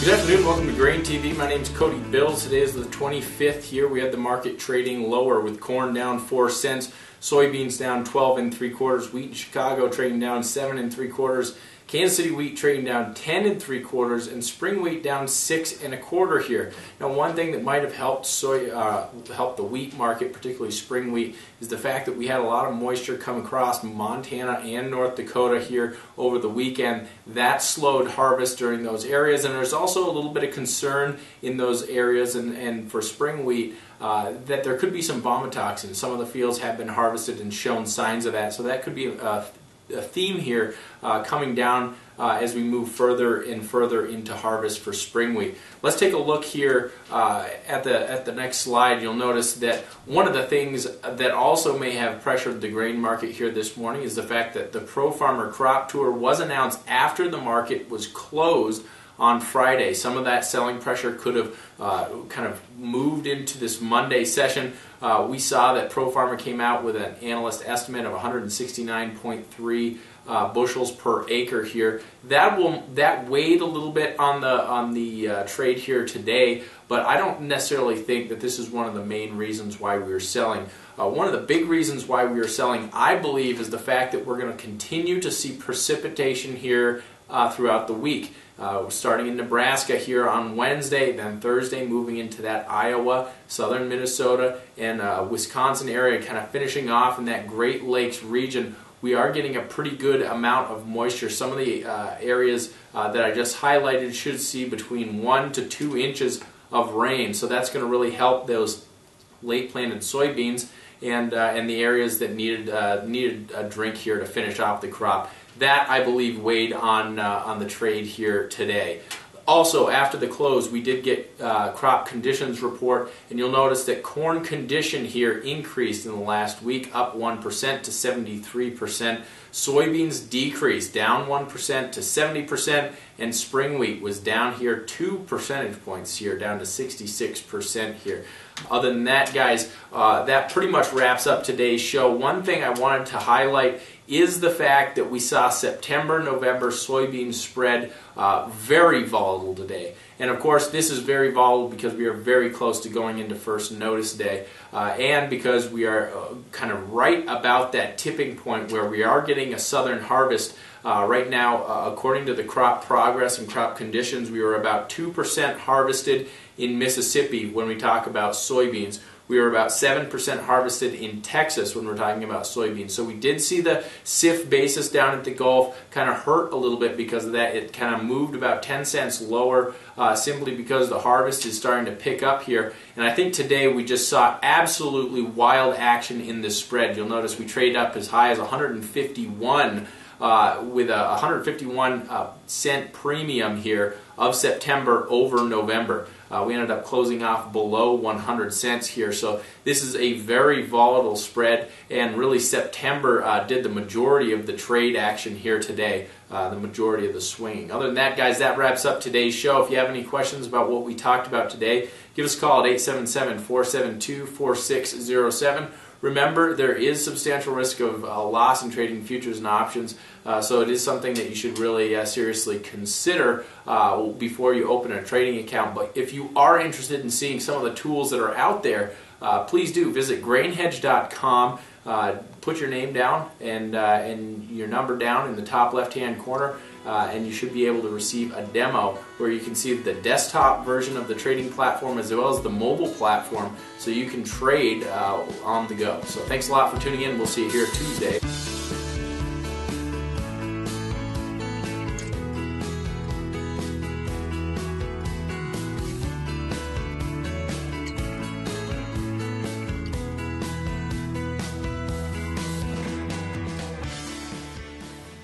Good afternoon, welcome to GrainTV. My name is Cody Bills. Today is the 25th here. We have the market trading lower with corn down 4 cents, soybeans down 12 3/4, wheat in Chicago trading down 7 3/4, Kansas City wheat trading down 10 3/4, and spring wheat down 6 1/4 here. Now, one thing that might have helped the wheat market, particularly spring wheat, is the fact that we had a lot of moisture come across Montana and North Dakota here over the weekend. That slowed harvest during those areas, and there's also a little bit of concern in those areas and for spring wheat that there could be some vomitoxin. Some of the fields have been harvested and shown signs of that, so that could be a theme here coming down as we move further and further into harvest for spring wheat. Let's take a look here at the next slide. You'll notice that one of the things that also may have pressured the grain market here this morning is the fact that the Pro Farmer Crop Tour was announced after the market was closed on Friday. Some of that selling pressure could have kind of moved into this Monday session. We saw that Pro Farmer came out with an analyst estimate of 169.3 bushels per acre here. That weighed a little bit on the trade here today, but I don't necessarily think that this is one of the main reasons why we are selling. One of the big reasons why we are selling, I believe, is the fact that we're going to continue to see precipitation here throughout the week. Starting in Nebraska here on Wednesday, then Thursday moving into that Iowa, southern Minnesota, and Wisconsin area, kind of finishing off in that Great Lakes region. We are getting a pretty good amount of moisture. Some of the areas that I just highlighted should see between 1 to 2 inches of rain, so that's going to really help those late planted soybeans and the areas that needed a drink here to finish off the crop. That, I believe, weighed on the trade here today. Also, after the close, we did get crop conditions report, and you'll notice that corn condition here increased in the last week, up 1% to 73%. Soybeans decreased, down 1% to 70%, and spring wheat was down here 2 percentage points here, down to 66% here. Other than that, guys, that pretty much wraps up today's show. One thing I wanted to highlight is the fact that we saw September-November soybean spread very volatile today. And of course, this is very volatile because we are very close to going into first notice day, and because we are kind of right about that tipping point where we are getting a southern harvest. Right now, according to the crop progress and crop conditions, we are about 2% harvested in Mississippi when we talk about soybeans. We were about 7% harvested in Texas when we're talking about soybeans. So we did see the CIF basis down at the Gulf kind of hurt a little bit because of that. It kind of moved about 10 cents lower simply because the harvest is starting to pick up here. And I think today we just saw absolutely wild action in this spread. You'll notice we trade up as high as 151 with a 151 cent premium here of September over November. We ended up closing off below 100 cents here, so this is a very volatile spread, and really September did the majority of the trade action here today, the majority of the swinging. Other than that, guys, that wraps up today's show. If you have any questions about what we talked about today, give us a call at 877-472-4607. Remember, there is substantial risk of loss in trading futures and options, so it is something that you should really seriously consider before you open a trading account. But if you are interested in seeing some of the tools that are out there, please do visit grainhedge.com. Put your name down and your number down in the top left-hand corner, and you should be able to receive a demo where you can see the desktop version of the trading platform as well as the mobile platform, so you can trade on the go. So thanks a lot for tuning in. We'll see you here Tuesday.